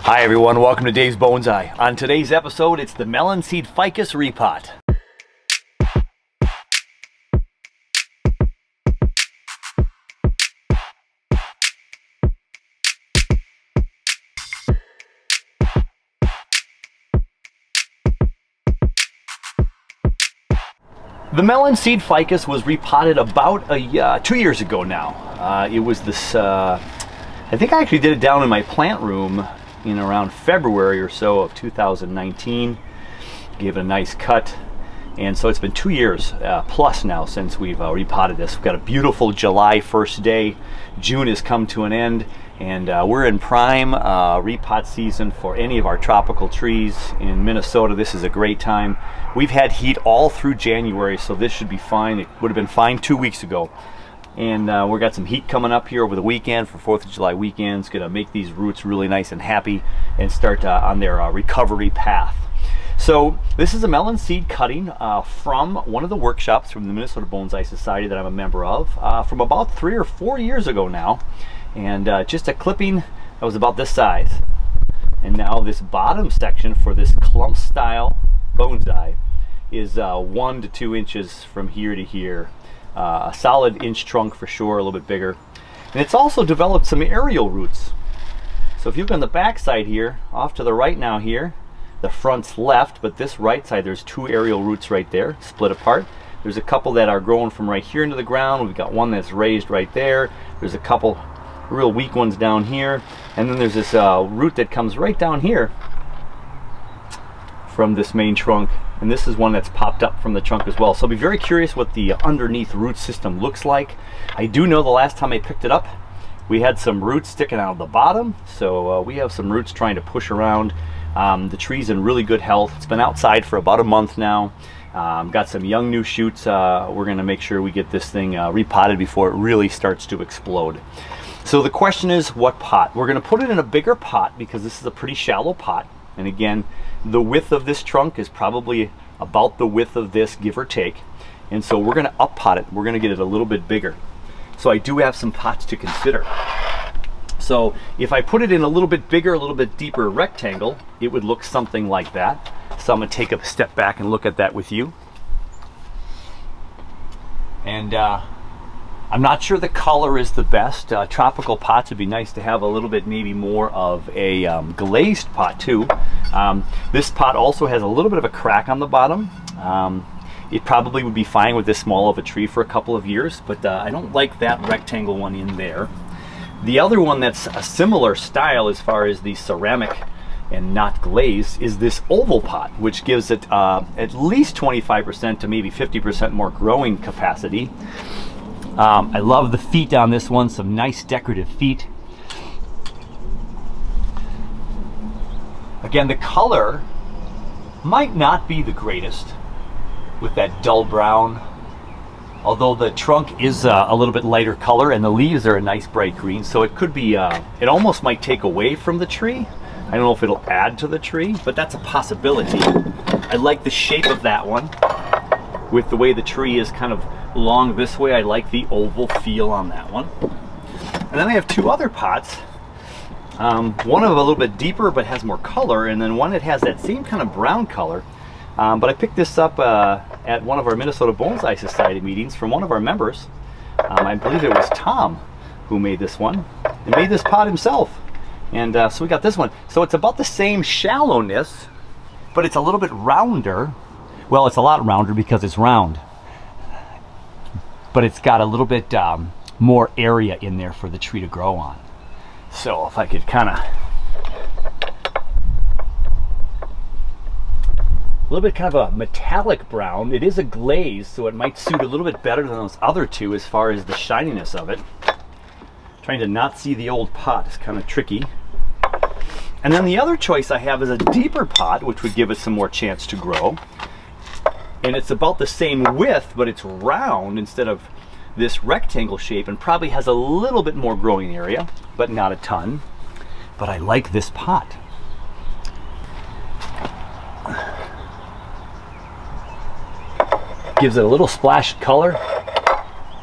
Hi everyone, welcome to Dave's Bonsai. On today's episode, it's the Melon Seed Ficus Repot. The Melon Seed Ficus was repotted about 2 years ago now. It was this, I think I actually did it down in my plant room in around February or so of 2019. Gave it a nice cut, and so it's been 2 years plus now since we've repotted this. We've got a beautiful July 1st day. June has come to an end, and we're in prime repot season for any of our tropical trees in Minnesota. This is a great time. We've had heat all through January, so this should be fine. It would have been fine 2 weeks ago. And we've got some heat coming up here over the weekend for 4th of July weekend. It's gonna make these roots really nice and happy and start on their recovery path. So this is a melon seed cutting from one of the workshops from the Minnesota Bonsai Society that I'm a member of from about 3 or 4 years ago now. And just a clipping that was about this size. And now this bottom section for this clump style bonsai is 1 to 2 inches from here to here. A solid inch trunk for sure, a little bit bigger. And it's also developed some aerial roots. So if you look on the back side here, off to the right now here, the front's left, but this right side, there's 2 aerial roots right there, split apart. There's a couple that are growing from right here into the ground. We've got one that's raised right there. There's a couple real weak ones down here. And then there's this root that comes right down here from this main trunk. And this is one that's popped up from the trunk as well. So I'll be very curious what the underneath root system looks like. I do know the last time I picked it up, we had some roots sticking out of the bottom. So we have some roots trying to push around. The tree's in really good health. It's been outside for about a month now. Got some young new shoots. We're gonna make sure we get this thing repotted before it really starts to explode. So the question is, what pot? We're gonna put it in a bigger pot because this is a pretty shallow pot. And again, the width of this trunk is probably about the width of this, give or take. And so we're gonna up pot it. We're gonna get it a little bit bigger. So I do have some pots to consider. So if I put it in a little bit bigger, a little bit deeper rectangle, it would look something like that. So I'm gonna take a step back and look at that with you. And I'm not sure the color is the best. Tropical pots would be nice to have a little bit maybe more of a glazed pot too. This pot also has a little bit of a crack on the bottom. It probably would be fine with this small of a tree for a couple of years, but I don't like that rectangle one in there. The other one that's a similar style as far as the ceramic and not glazed is this oval pot, which gives it at least 25% to maybe 50% more growing capacity. I love the feet on this one, some nice decorative feet. Again, the color might not be the greatest with that dull brown, although the trunk is a little bit lighter color and the leaves are a nice bright green, so it could be, it almost might take away from the tree. I don't know if it'll add to the tree, but that's a possibility. I like the shape of that one. With the way the tree is kind of long this way, I like the oval feel on that one. And then I have 2 other pots. One of a little bit deeper but has more color, and then one that has that same kind of brown color. But I picked this up at one of our Minnesota Bonsai Society meetings from one of our members. I believe it was Tom who made this one. He made this pot himself. And so we got this one. So it's about the same shallowness, but it's a little bit rounder. Well, it's a lot rounder because it's round, but it's got a little bit more area in there for the tree to grow on. So if I could kind of, a little bit kind of a metallic brown. It is a glaze, so it might suit a little bit better than those other 2 as far as the shininess of it. Trying to not see the old pot is kind of tricky. And then the other choice I have is a deeper pot, which would give it some more chance to grow. And it's about the same width, but it's round instead of this rectangle shape, and probably has a little bit more growing area, but not a ton. But I like this pot. Gives it a little splash of color.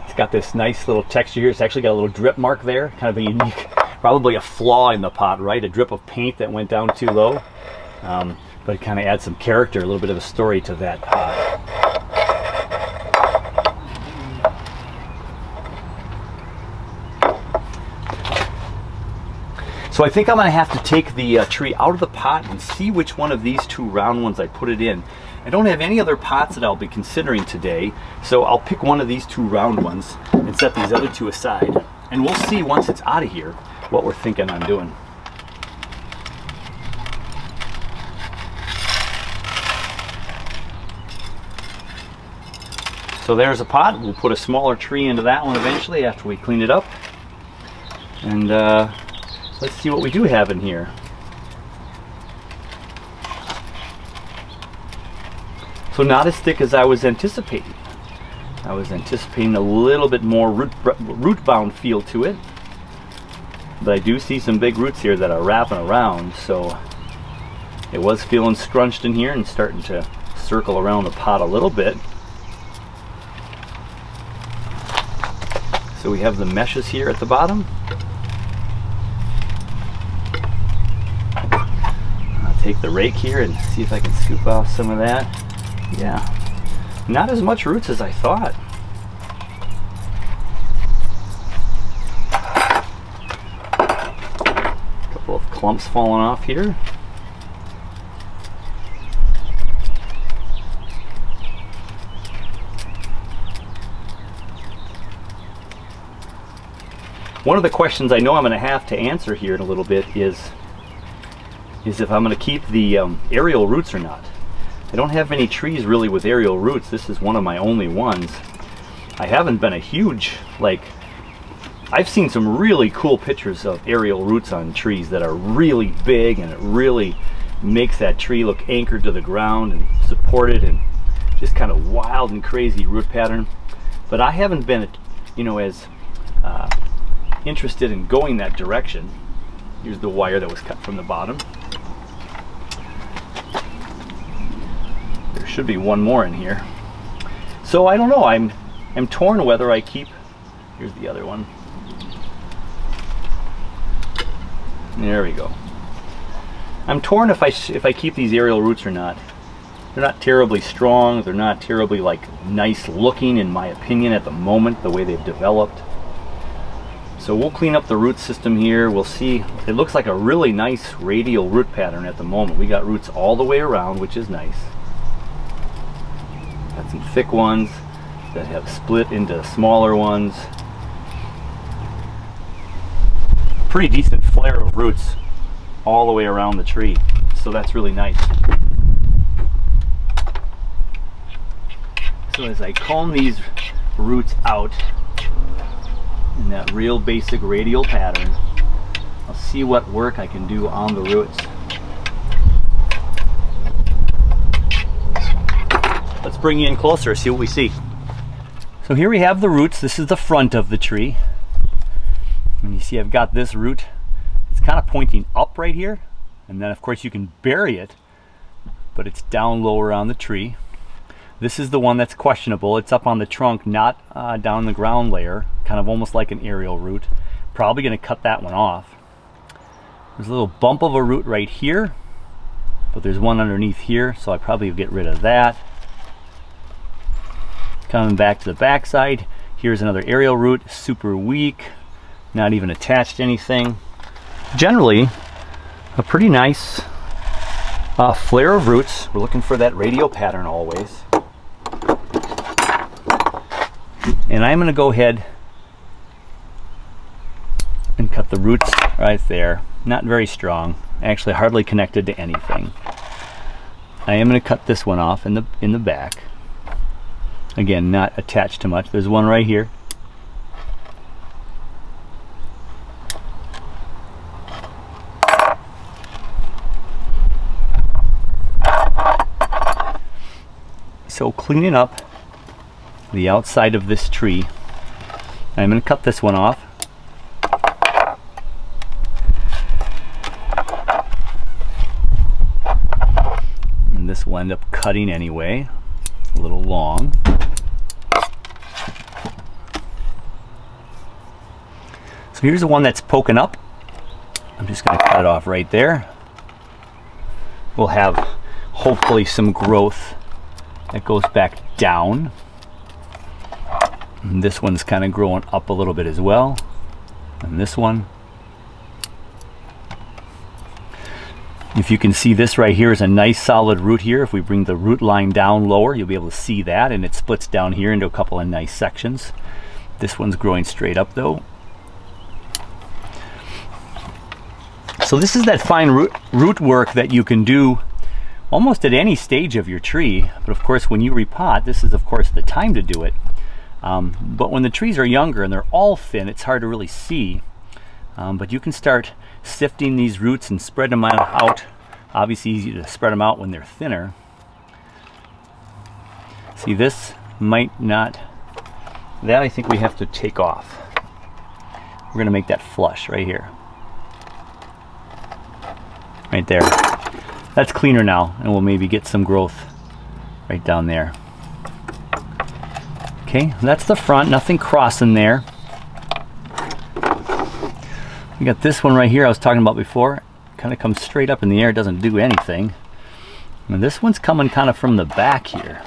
It's got this nice little texture here. It's actually got a little drip mark there, kind of a unique Probably a flaw in the pot, right? A drip of paint that went down too low. But it kind of adds some character, a little bit of a story to that pot. So I think I'm going to have to take the tree out of the pot and see which one of these two round ones I put it in. I don't have any other pots that I'll be considering today, so I'll pick one of these two round ones and set these other two aside. And we'll see once it's out of here what we're thinking on doing. So there's a pot. We'll put a smaller tree into that one eventually after we clean it up. And let's see what we do have in here. So not as thick as I was anticipating. I was anticipating a little bit more root-bound feel to it. But I do see some big roots here that are wrapping around, so it was feeling scrunched in here and starting to circle around the pot a little bit. So we have the meshes here at the bottom. I'll take the rake here and see if I can scoop off some of that. Yeah, not as much roots as I thought. A couple of clumps falling off here. One of the questions I know I'm going to have to answer here in a little bit is if I'm going to keep the aerial roots or not. I don't have any trees really with aerial roots. This is one of my only ones. I haven't been a huge, I've seen some really cool pictures of aerial roots on trees that are really big, and it really makes that tree look anchored to the ground and supported, and just kind of wild and crazy root pattern. But I haven't been, as interested in going that direction. Here's the wire that was cut from the bottom. There should be one more in here. So I don't know, I'm torn whether I keep, here's the other one. There we go. I'm torn if I keep these aerial roots or not. They're not terribly strong, they're not terribly nice looking in my opinion at the moment, the way they've developed. So we'll clean up the root system here. We'll see. It looks like a really nice radial root pattern at the moment. We got roots all the way around, which is nice. Got some thick ones that have split into smaller ones. Pretty decent flare of roots all the way around the tree. So that's really nice. So as I comb these roots out in that real basic radial pattern, I'll see what work I can do on the roots. Let's bring you in closer, see what we see. So here we have the roots. This is the front of the tree. And you see I've got this root. It's kind of pointing up right here. And then of course you can bury it, but it's down lower on the tree. This is the one that's questionable. It's up on the trunk, not down the ground layer, kind of almost like an aerial root. Probably going to cut that one off. There's a little bump of a root right here, but there's one underneath here, so I probably get rid of that. Coming back to the back side, here's another aerial root, super weak, not even attached to anything. Generally, a pretty nice flare of roots. We're looking for that radial pattern always. And I'm going to go ahead and cut the roots right there. Not very strong, actually hardly connected to anything. I am going to cut this one off in the back. Again, not attached to much. There's one right here. So cleaning up the outside of this tree, I'm going to cut this one off. And this will end up cutting anyway. It's a little long. So here's the one that's poking up. I'm just going to cut it off right there. We'll have hopefully some growth that goes back down. And this one's kind of growing up a little bit as well. And this one. If you can see, this right here is a nice solid root here. If we bring the root line down lower, you'll be able to see that, and it splits down here into a couple of nice sections. This one's growing straight up though. So this is that fine root work that you can do almost at any stage of your tree. But of course, when you repot, this is of course the time to do it. But when the trees are younger and they're all thin, it's hard to really see. But you can start sifting these roots and spread them out. Obviously easy to spread them out when they're thinner. See, this might not, that I think we have to take off. We're going to make that flush right here. Right there. That's cleaner now, and we'll maybe get some growth right down there. Okay, that's the front, nothing crossing there. We got this one right here I was talking about before. Kind of comes straight up in the air, doesn't do anything. And this one's coming kind of from the back here.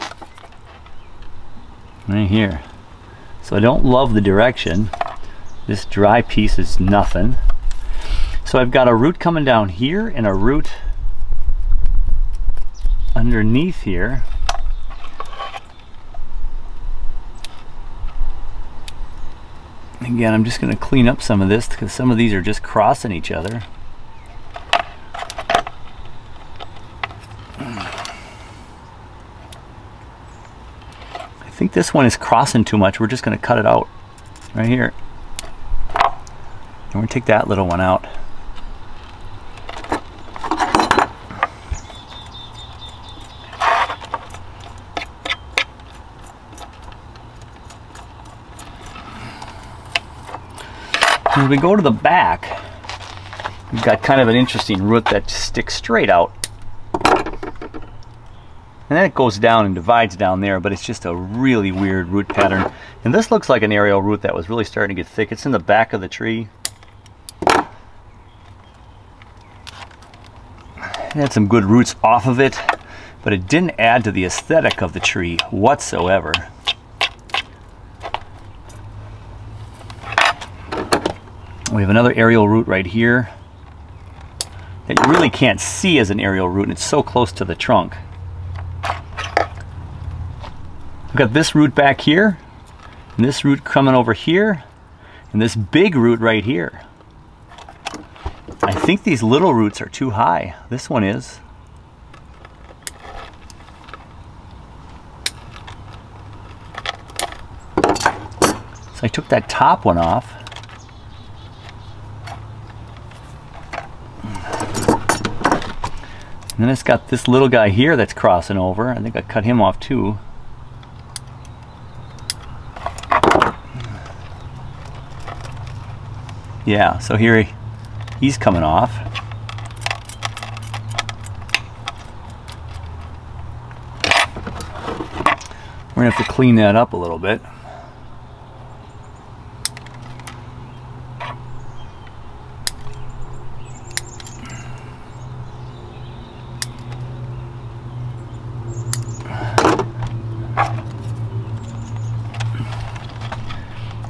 Right here. So I don't love the direction. This dry piece is nothing. So I've got a root coming down here and a root underneath here. Again, I'm just going to clean up some of this because some of these are just crossing each other. I think this one is crossing too much. We're just going to cut it out right here. And we're going to take that little one out. As we go to the back, we've got kind of an interesting root that sticks straight out. And then it goes down and divides down there, but it's just a really weird root pattern. And this looks like an aerial root that was really starting to get thick. It's in the back of the tree. It had some good roots off of it, but it didn't add to the aesthetic of the tree whatsoever. We have another aerial root right here that you really can't see as an aerial root, and it's so close to the trunk. We've got this root back here, and this root coming over here, and this big root right here. I think these little roots are too high. This one is. So I took that top one off. And then it's got this little guy here that's crossing over. I think I cut him off too. Yeah, so here he's coming off. We're gonna have to clean that up a little bit.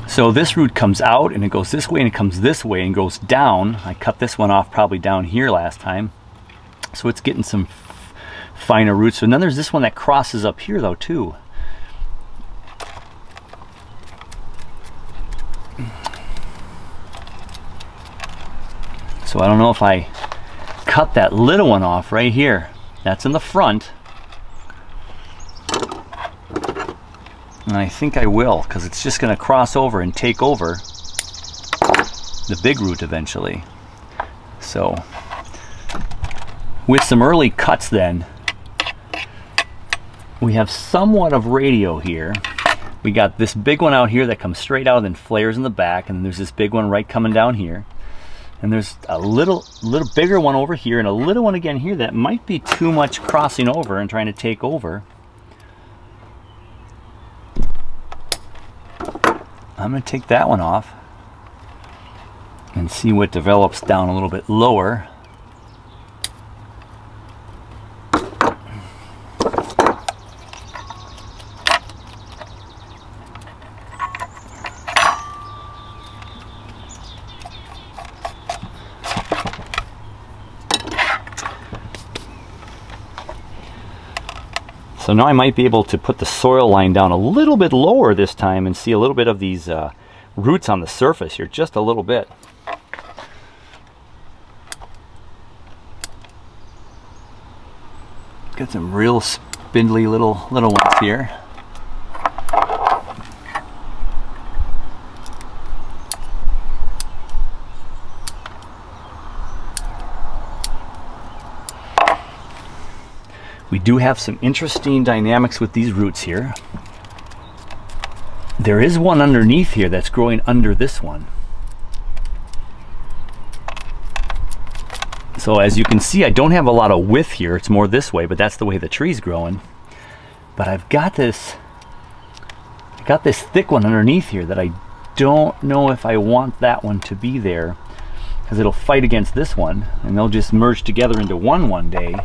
So this root comes out and it goes this way and it comes this way and goes down. I cut this one off probably down here last time. So it's getting some finer roots. And then there's this one that crosses up here though too. So I don't know if I cut that little one off right here. That's in the front. And I think I will, because it's just going to cross over and take over the big root eventually. So with some early cuts then, we have somewhat of radio here. We got this big one out here that comes straight out and then flares in the back, and there's this big one right coming down here. And there's a little bigger one over here and a little one again here that might be too much crossing over and trying to take over. I'm going to take that one off. and see what develops down a little bit lower. So now I might be able to put the soil line down a little bit lower this time and see a little bit of these roots on the surface here, just a little bit. Got some real spindly little ones here. We do have some interesting dynamics with these roots here. There is one underneath here that's growing under this one. So as you can see, I don't have a lot of width here. It's more this way, but that's the way the tree's growing. But I got this thick one underneath here that I don't know if I want that one to be there, because it'll fight against this one and they'll just merge together into one day.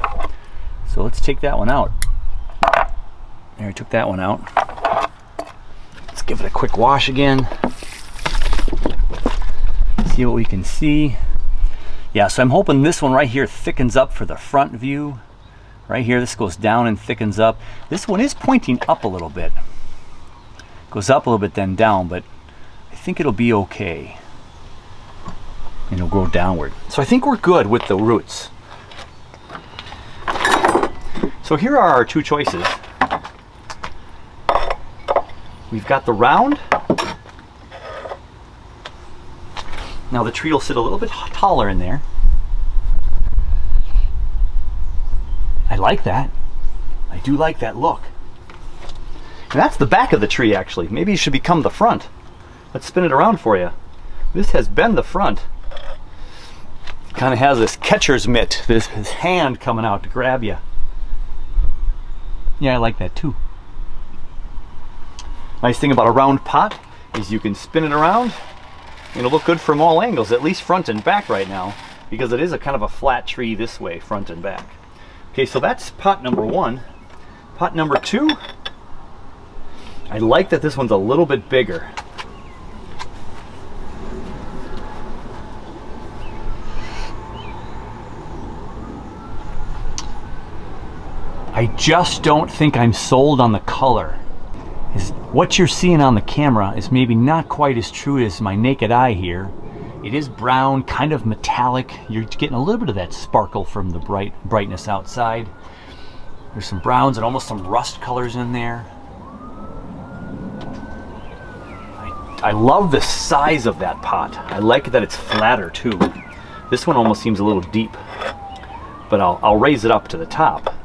So let's take that one out. There, I took that one out. Let's give it a quick wash again. See what we can see. Yeah, so I'm hoping this one right here thickens up for the front view. Right here, this goes down and thickens up. This one is pointing up a little bit. Goes up a little bit, then down, but I think it'll be okay. And it'll grow downward. So I think we're good with the roots. So here are our two choices. We've got the round. Now the tree will sit a little bit taller in there. I like that. I do like that look. And that's the back of the tree, actually. Maybe it should become the front. Let's spin it around for you. This has been the front. Kind of has this catcher's mitt, this hand coming out to grab you. Yeah, I like that too. Nice thing about a round pot is you can spin it around and it'll look good from all angles, at least front and back right now, because it is a kind of a flat tree this way, front and back. Okay, so that's pot number one. Pot number two, I like that this one's a little bit bigger. I just don't think I'm sold on the color. What you're seeing on the camera is maybe not quite as true as my naked eye here. It is brown, kind of metallic. You're getting a little bit of that sparkle from the brightness outside. There's some browns and almost some rust colors in there. I love the size of that pot. I like that it's flatter too. This one almost seems a little deep, but I'll raise it up to the top.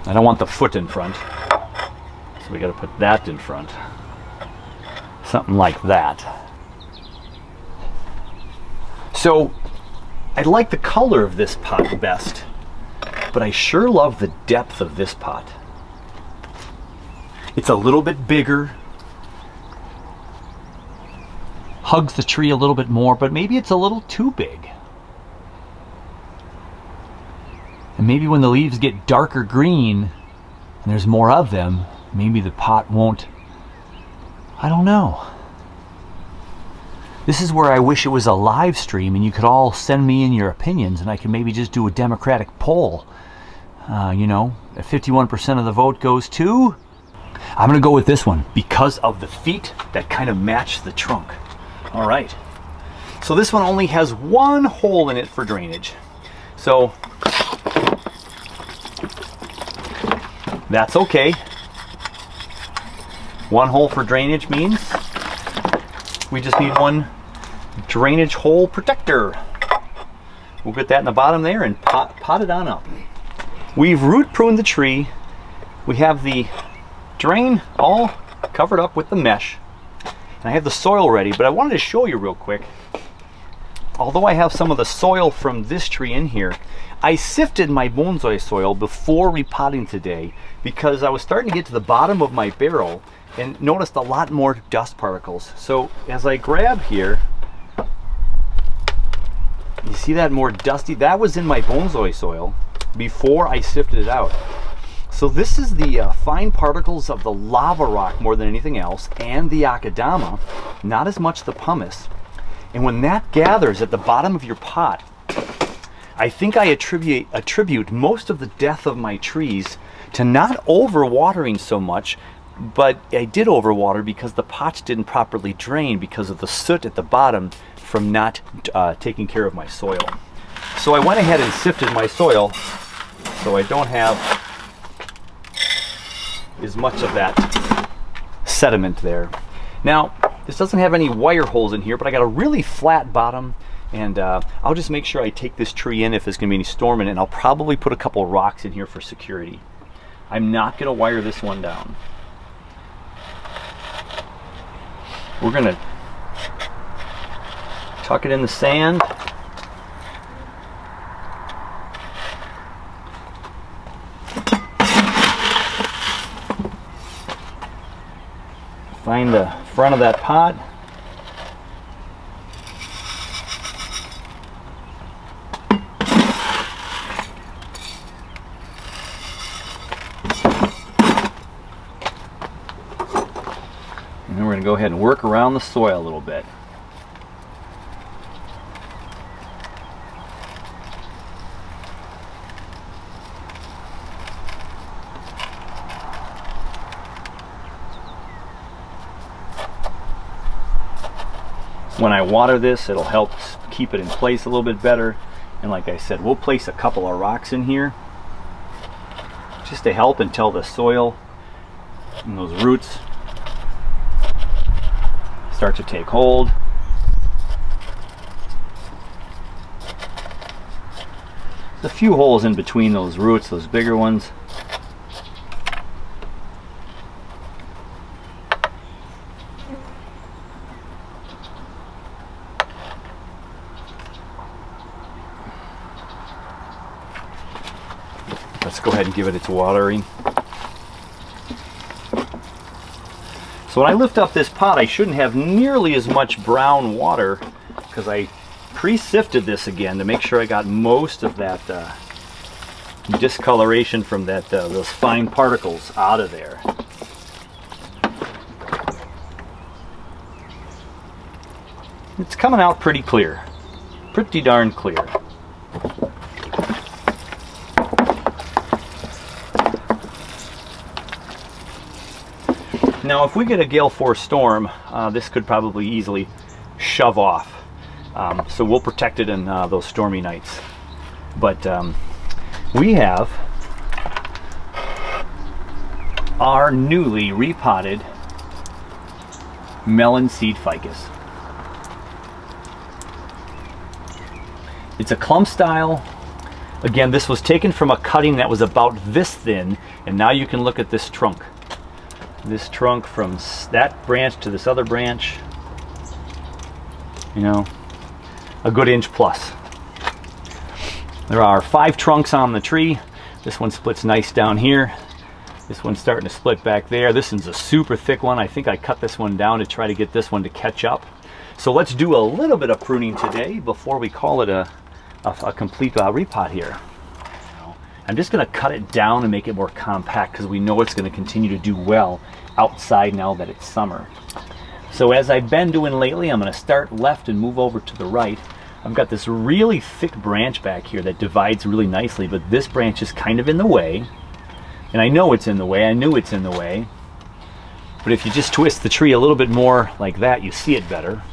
I don't want the foot in front, so we got to put that in front. Something like that. So I like the color of this pot best, but I sure love the depth of this pot. It's a little bit bigger, hugs the tree a little bit more, but maybe it's a little too big. And maybe when the leaves get darker green and there's more of them, maybe the pot won't. I don't know. This is where I wish it was a live stream and you could all send me in your opinions and I could maybe just do a democratic poll. You know, if 51% of the vote goes to, I'm gonna go with this one because of the feet that kind of match the trunk. All right. So this one only has one hole in it for drainage. So that's okay. One hole for drainage means we just need one drainage hole protector. We'll get that in the bottom there and pot it on up. We've root pruned the tree. We have the drain all covered up with the mesh. And I have the soil ready, but I wanted to show you real quick. Although I have some of the soil from this tree in here, I sifted my bonsai soil before repotting today because I was starting to get to the bottom of my barrel and noticed a lot more dust particles. So as I grab here, you see that more dusty? That was in my bonsai soil before I sifted it out. So this is the fine particles of the lava rock more than anything else, and the akadama, not as much the pumice. And when that gathers at the bottom of your pot, I think I attribute most of the death of my trees to not overwatering so much, but I did overwater because the pots didn't properly drain because of the soot at the bottom from not taking care of my soil. So I went ahead and sifted my soil so I don't have as much of that sediment there. Now, this doesn't have any wire holes in here, but I got a really flat bottom, and I'll just make sure I take this tree in if there's going to be any storm in it, and I'll probably put a couple of rocks in here for security. I'm not going to wire this one down. We're going to tuck it in the sand. Find the front of that pot. And then we're going to go ahead and work around the soil a little bit. When I water this, it'll help keep it in place a little bit better. And like I said, we'll place a couple of rocks in here just to help until the soil and those roots start to take hold. There's a few holes in between those roots, those bigger ones. Let's go ahead and give it its watering. So when I lift up this pot, I shouldn't have nearly as much brown water because I pre-sifted this again to make sure I got most of that discoloration from that those fine particles out of there. It's coming out pretty clear, pretty darn clear. Now, if we get a gale force storm, this could probably easily shove off. So we'll protect it in those stormy nights. But we have our newly repotted Melon Seed Ficus. It's a clump style. Again, this was taken from a cutting that was about this thin, and now you can look at this trunk. This trunk from that branch to this other branch, you know, a good inch plus. There are 5 trunks on the tree. This one splits nice down here. This one's starting to split back there. This one's a super thick one. I think I cut this one down to try to get this one to catch up. So let's do a little bit of pruning today before we call it a complete repot here. I'm just going to cut it down and make it more compact because we know it's going to continue to do well outside now that it's summer. So as I've been doing lately, I'm going to start left and move over to the right. I've got this really thick branch back here that divides really nicely, but this branch is kind of in the way. And I know it's in the way. I knew it's in the way. But if you just twist the tree a little bit more like that, you see it better.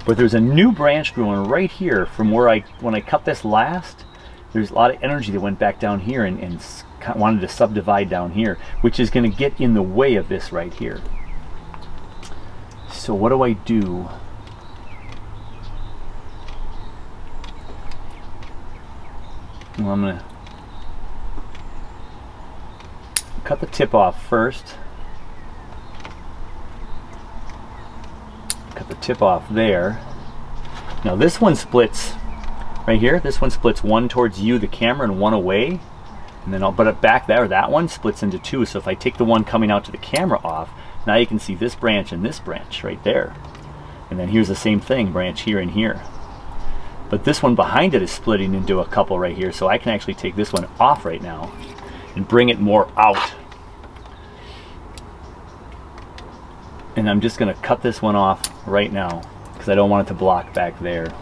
But there's a new branch growing right here from where when I cut this last. There's a lot of energy that went back down here and wanted to subdivide down here, which is going to get in the way of this right here. So what do I do? Well, I'm going to cut the tip off first. Cut the tip off there. Now this one splits right here. This one splits one towards you, the camera, and one away. And then but back there, that one splits into two. So if I take the one coming out to the camera off, now you can see this branch and this branch right there. And then here's the same thing, branch here and here. But this one behind it is splitting into a couple right here, so I can actually take this one off right now and bring it more out. And I'm just going to cut this one off right now because I don't want it to block back there.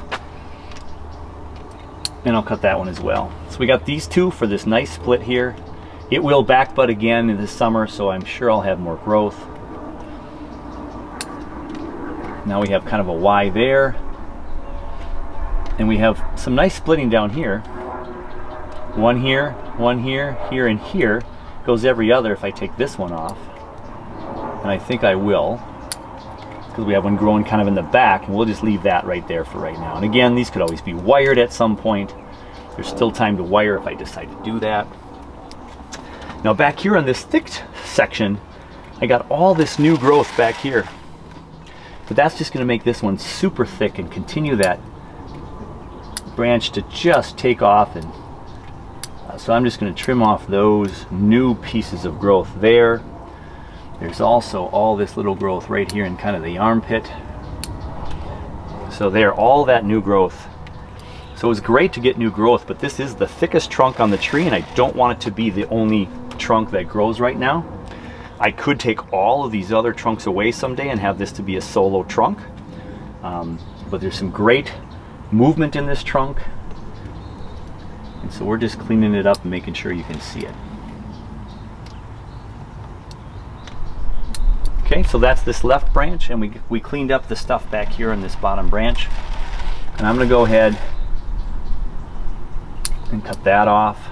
And I'll cut that one as well. So we got these two for this nice split here. It will back bud again in the summer, so I'm sure I'll have more growth. Now we have kind of a Y there. And we have some nice splitting down here. One here, here, and here. Goes every other if I take this one off. And I think I will, because we have one growing kind of in the back, and we'll just leave that right there for right now. And again, these could always be wired at some point. There's still time to wire if I decide to do that. Now back here on this thick section, I got all this new growth back here. But that's just going to make this one super thick and continue that branch to just take off. And so I'm just going to trim off those new pieces of growth there. There's also all this little growth right here in kind of the armpit. So there, all that new growth. So it's great to get new growth, but this is the thickest trunk on the tree, and I don't want it to be the only trunk that grows right now. I could take all of these other trunks away someday and have this to be a solo trunk. But there's some great movement in this trunk, and so we're just cleaning it up and making sure you can see it. Okay, so that's this left branch, and we cleaned up the stuff back here in this bottom branch, and I'm going to go ahead and cut that off.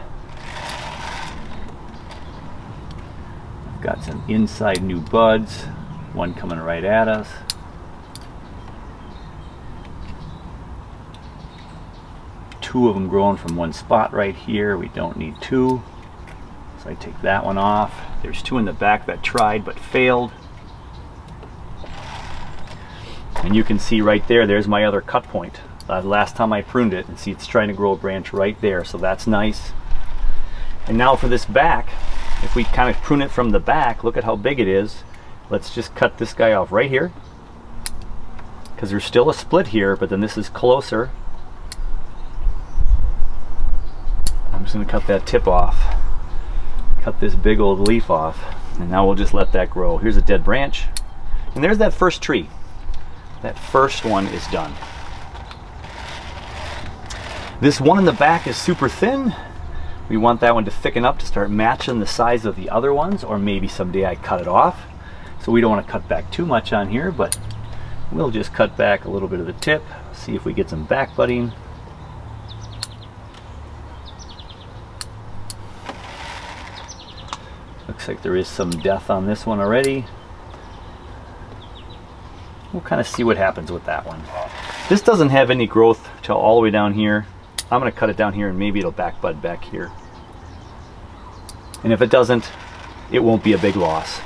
I've got some inside new buds, one coming right at us. Two of them growing from one spot right here. We don't need two, so I take that one off. There's two in the back that tried but failed. And you can see right there, there's my other cut point. Last time I pruned it, and see it's trying to grow a branch right there, so that's nice. And now for this back, if we kind of prune it from the back, look at how big it is. Let's just cut this guy off right here, because there's still a split here, but then this is closer. I'm just going to cut that tip off, cut this big old leaf off, and now we'll just let that grow. Here's a dead branch, and there's that first tree. That first one is done. This one in the back is super thin. We want that one to thicken up to start matching the size of the other ones, or maybe someday I cut it off. So we don't want to cut back too much on here, but we'll just cut back a little bit of the tip, see if we get some back budding. Looks like there is some death on this one already. We'll kind of see what happens with that one. This doesn't have any growth till all the way down here. I'm going to cut it down here, and maybe it'll back bud back here. And if it doesn't, it won't be a big loss.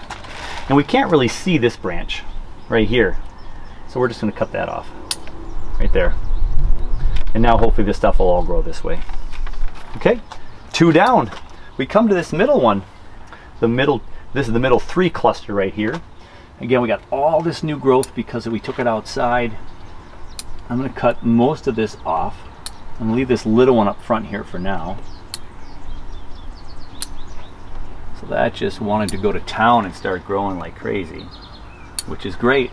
And we can't really see this branch right here, so we're just going to cut that off right there. And now hopefully this stuff will all grow this way. Okay, two down. We come to this middle one. This is the middle three cluster right here. Again, we got all this new growth because we took it outside. I'm going to cut most of this off. I'm going to leave this little one up front here for now. So that just wanted to go to town and start growing like crazy, which is great.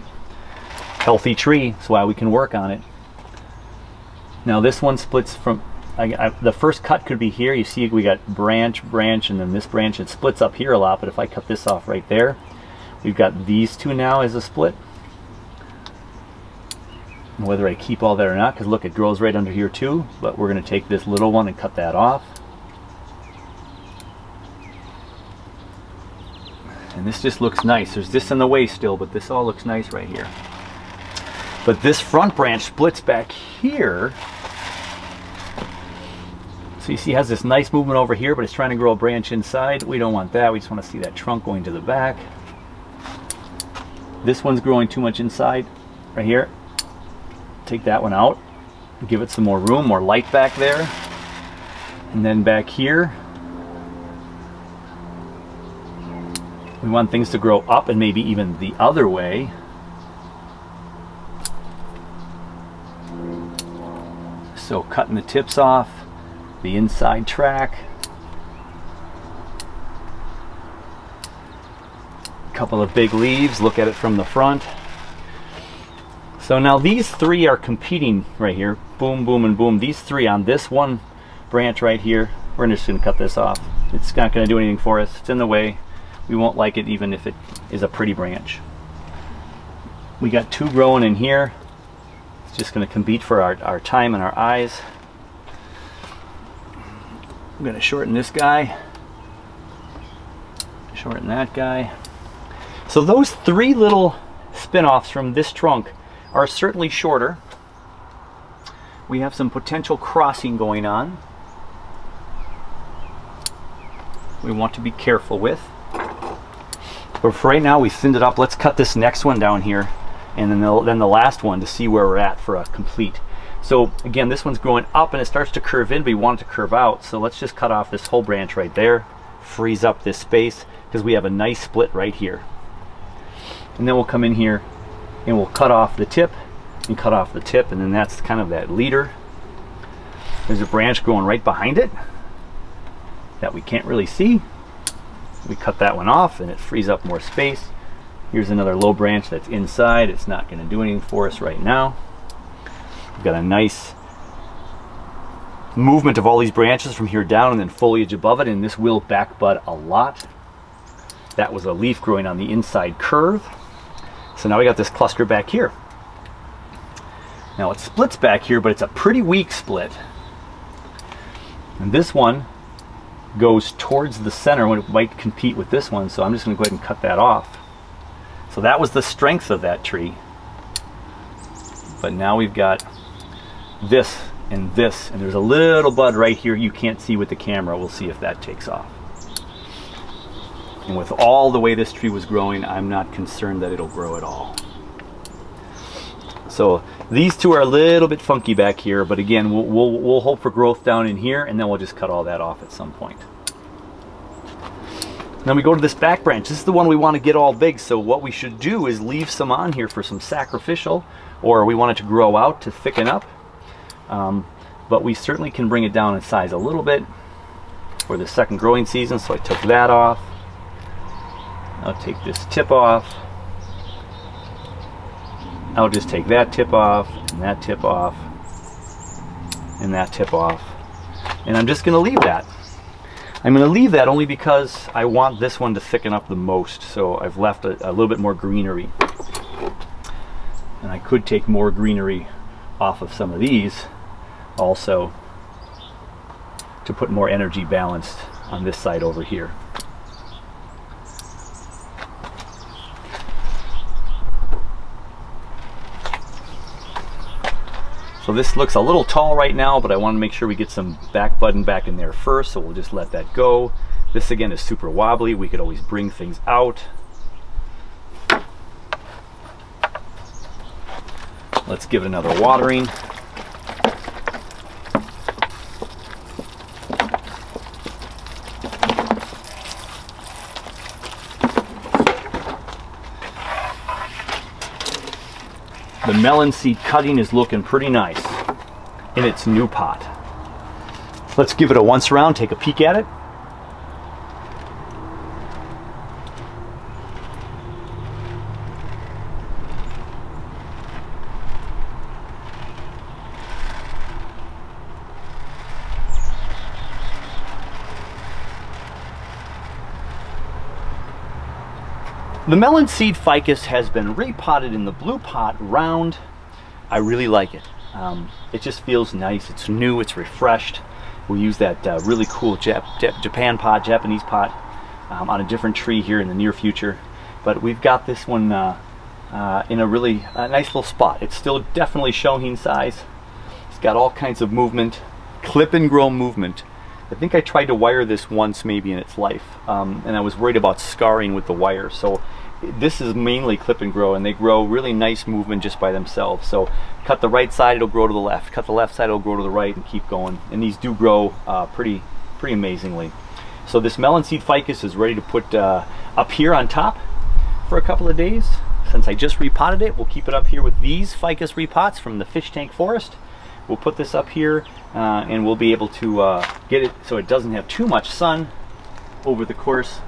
Healthy tree, that's why we can work on it. Now this one splits from, the first cut could be here. You see we got branch, and then this branch. It splits up here a lot, but if I cut this off right there, we've got these two now as a split. And whether I keep all that or not, because look, it grows right under here too, but we're going to take this little one and cut that off. And this just looks nice. There's this in the way still, but this all looks nice right here. But this front branch splits back here. So you see it has this nice movement over here, but it's trying to grow a branch inside. We don't want that. We just want to see that trunk going to the back. This one's growing too much inside right here. Take that one out. Give it some more room, more light back there. And then back here, We want things to grow up and maybe even the other way. So cutting the tips off, the inside track. Couple of big leaves, look at it from the front. So now these three are competing right here. Boom, boom, and boom. These three on this one branch right here, we're just gonna cut this off. It's not gonna do anything for us. It's in the way. We won't like it even if it is a pretty branch. We got two growing in here. It's just gonna compete for our time and our eyes. I'm gonna shorten this guy. Shorten that guy. So those three little spin-offs from this trunk are certainly shorter. We have some potential crossing going on. We want to be careful with. But for right now, we thinned it up. Let's cut this next one down here, and then the last one to see where we're at for a complete. So again, this one's growing up and it starts to curve in, but we want it to curve out. So let's just cut off this whole branch right there, freeze up this space, because we have a nice split right here. And then we'll come in here and we'll cut off the tip and cut off the tip, and then that's kind of that leader. There's a branch growing right behind it that we can't really see. We cut that one off and it frees up more space. Here's another low branch that's inside. It's not going to do anything for us right now. We've got a nice movement of all these branches from here down and then foliage above it, and this will back bud a lot. That was a leaf growing on the inside curve. So now we got this cluster back here. Now it splits back here, but it's a pretty weak split. And this one goes towards the center when it might compete with this one, so I'm just going to go ahead and cut that off. So that was the strength of that tree. But now we've got this, and there's a little bud right here you can't see with the camera. We'll see if that takes off. And with all the way this tree was growing, I'm not concerned that it'll grow at all. So these two are a little bit funky back here, but again, we'll hope for growth down in here, and then we'll just cut all that off at some point. Then we go to this back branch. This is the one we want to get all big, so what we should do is leave some on here for some sacrificial, or we want it to grow out to thicken up. But we certainly can bring it down in size a little bit for the second growing season, so I took that off. I'll take this tip off. I'll just take that tip off, and that tip off, and that tip off. And I'm just going to leave that. I'm going to leave that only because I want this one to thicken up the most, so I've left a little bit more greenery. And I could take more greenery off of some of these also to put more energy balanced on this side over here. So this looks a little tall right now, but I want to make sure we get some back button back in there first, so we'll just let that go. This again is super wobbly. We could always bring things out. Let's give it another watering. The melon seed cutting is looking pretty nice in its new pot. Let's give it a once around, take a peek at it. The Melon Seed Ficus has been repotted in the blue pot round. I really like it. It just feels nice. It's new, it's refreshed. We'll use that really cool Japanese pot on a different tree here in the near future. But we've got this one in a really nice little spot. It's still definitely Shohin size. It's got all kinds of movement, clip and grow movement. I think I tried to wire this once maybe in its life, and I was worried about scarring with the wire. So this is mainly clip and grow, and they grow really nice movement just by themselves. So cut the right side, it'll grow to the left. Cut the left side, it'll grow to the right, and keep going. And these do grow pretty amazingly. So this Melon Seed Ficus is ready to put up here on top for a couple of days. Since I just repotted it, we'll keep it up here with these Ficus Repots from the fish tank forest. We'll put this up here and we'll be able to get it so it doesn't have too much sun over the course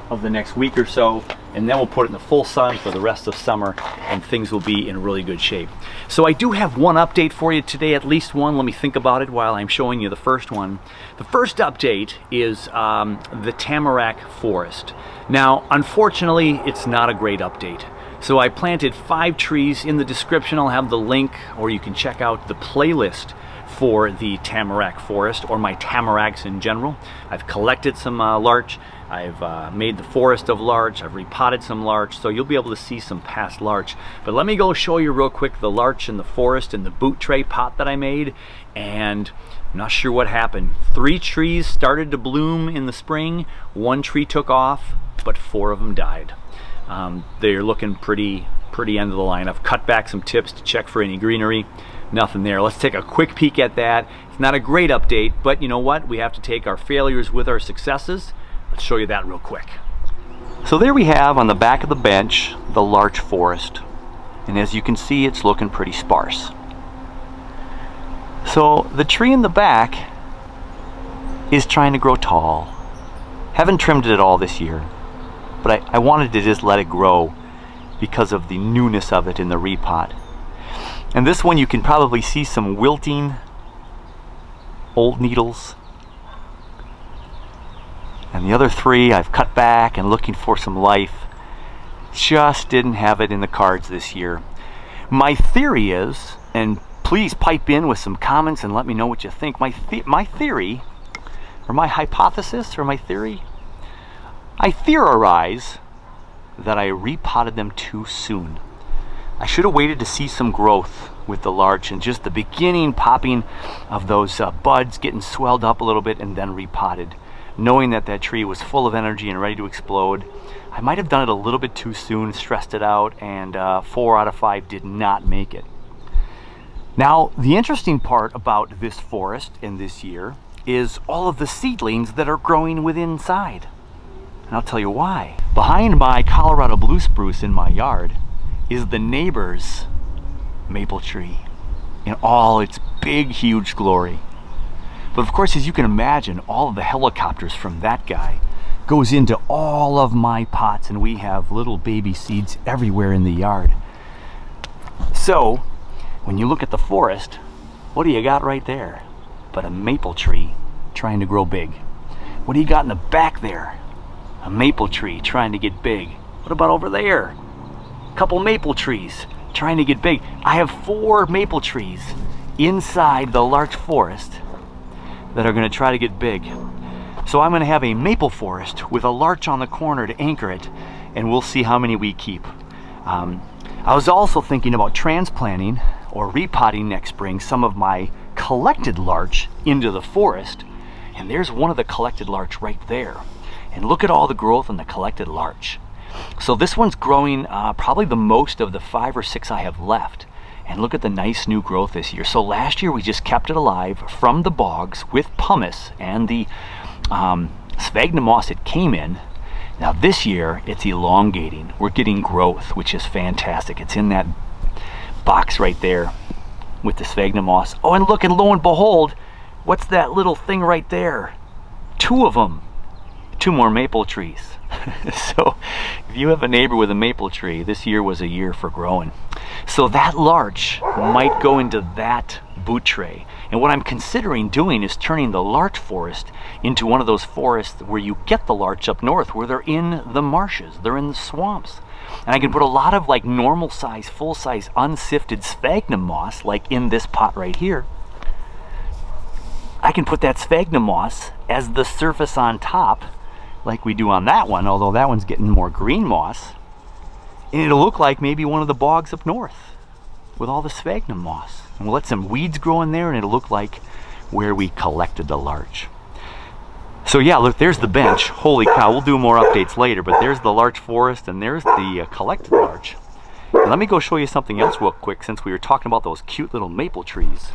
of the next week or so, and then we'll put it in the full sun for the rest of summer and things will be in really good shape. So I do have one update for you today, at least one. Let me think about it while I'm showing you the first one. The first update is the tamarack forest. Now, unfortunately, it's not a great update. So I planted 5 trees. In the description I'll have the link, or you can check out the playlist for the tamarack forest, or my tamaracks in general. I've collected some larch. I've made the forest of larch. I've repotted some larch, so you'll be able to see some past larch. But let me go show you real quick the larch in the forest in the boot tray pot that I made, and I'm not sure what happened. 3 trees started to bloom in the spring. 1 tree took off, but 4 of them died. They're looking pretty end of the line. I've cut back some tips to check for any greenery. Nothing there. Let's take a quick peek at that. It's not a great update, but you know what? We have to take our failures with our successes. Let's show you that real quick. So there we have on the back of the bench the larch forest, and as you can see, it's looking pretty sparse. So the tree in the back is trying to grow tall. Haven't trimmed it at all this year, but I wanted to just let it grow because of the newness of it in the repot. And this one you can probably see some wilting old needles. And the other 3 I've cut back and looking for some life. Just didn't have it in the cards this year. My theory is, and please pipe in with some comments and let me know what you think. My theory, or my hypothesis, or my theory, I theorize that I repotted them too soon. I should have waited to see some growth with the larch and just the beginning popping of those buds getting swelled up a little bit, and then repotted, knowing that that tree was full of energy and ready to explode. I might have done it a little bit too soon, stressed it out, and 4 out of 5 did not make it. Now, the interesting part about this forest in this year is all of the seedlings that are growing within inside. And I'll tell you why. Behind my Colorado blue spruce in my yard is the neighbor's maple tree in all its big, huge glory. But of course, as you can imagine, all of the helicopters from that guy goes into all of my pots, and we have little baby seeds everywhere in the yard. So, when you look at the forest, what do you got right there but a maple tree trying to grow big? What do you got in the back there? A maple tree trying to get big. What about over there? A couple maple trees trying to get big. I have 4 maple trees inside the larch forest that are going to try to get big. So I'm going to have a maple forest with a larch on the corner to anchor it, and we'll see how many we keep. I was also thinking about transplanting or repotting next spring some of my collected larch into the forest, and there's one of the collected larch right there. And look at all the growth in the collected larch. So this one's growing probably the most of the 5 or 6 I have left. And look at the nice new growth this year. So last year we just kept it alive from the bogs with pumice and the sphagnum moss it came in. Now this year it's elongating. We're getting growth, which is fantastic. It's in that box right there with the sphagnum moss. Oh, and look, and lo and behold, what's that little thing right there? 2 of them. 2 more maple trees. So if you have a neighbor with a maple tree, this year was a year for growing. So that larch might go into that boot tray. And what I'm considering doing is turning the larch forest into one of those forests where you get the larch up north, where they're in the marshes, they're in the swamps. And I can put a lot of like normal size, full size, unsifted sphagnum moss, like in this pot right here. I can put that sphagnum moss as the surface on top, like we do on that one, although that one's getting more green moss. And it'll look like maybe one of the bogs up north with all the sphagnum moss. And we'll let some weeds grow in there, and it'll look like where we collected the larch. So yeah, look, there's the bench. Holy cow, we'll do more updates later, but there's the larch forest, and there's the collected larch. And let me go show you something else real quick, since we were talking about those cute little maple trees.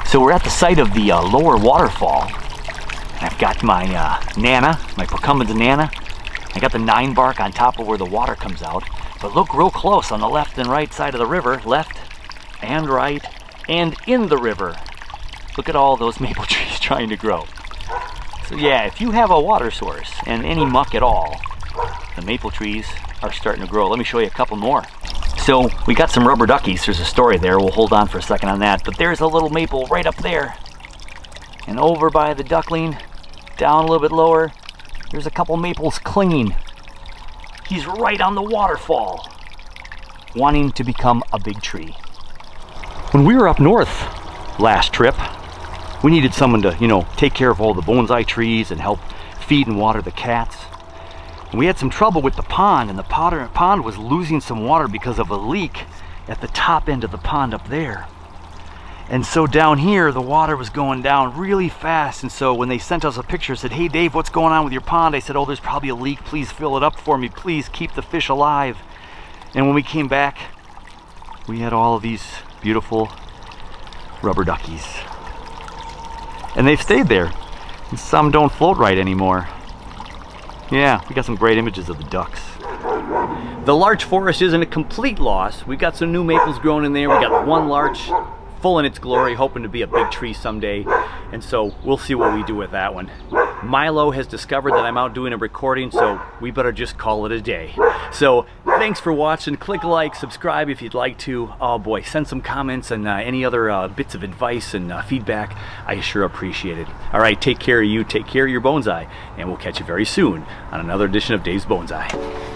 So we're at the site of the lower waterfall. I've got my Nana, my Procumbens Nana, I got the 9 bark on top of where the water comes out, but look real close on the left and right side of the river, left and right, and in the river. Look at all those maple trees trying to grow. So yeah, if you have a water source and any muck at all, the maple trees are starting to grow. Let me show you a couple more. So we got some rubber duckies. There's a story there. We'll hold on for a second on that. But there's a little maple right up there. And over by the duckling, down a little bit lower, there's a couple maples clinging. He's right on the waterfall, wanting to become a big tree. When we were up north last trip, we needed someone to, you know, take care of all the bonsai trees and help feed and water the cats. And we had some trouble with the pond, and the pond was losing some water because of a leak at the top end of the pond up there. And so down here, the water was going down really fast. And so when they sent us a picture, said, "Hey Dave, what's going on with your pond?" I said, "Oh, there's probably a leak. Please fill it up for me. Please keep the fish alive." And when we came back, we had all of these beautiful rubber duckies. And they've stayed there. And some don't float right anymore. Yeah, we got some great images of the ducks. The larch forest isn't a complete loss. We got some new maples growing in there. We got one larch full in its glory, hoping to be a big tree someday. And so we'll see what we do with that one. Milo has discovered that I'm out doing a recording, so we better just call it a day. So thanks for watching. Click like, subscribe if you'd like to. Oh boy, send some comments and any other bits of advice and feedback. I sure appreciate it. All right, take care of you, take care of your bonsai, and we'll catch you very soon on another edition of Dave's Bonsai.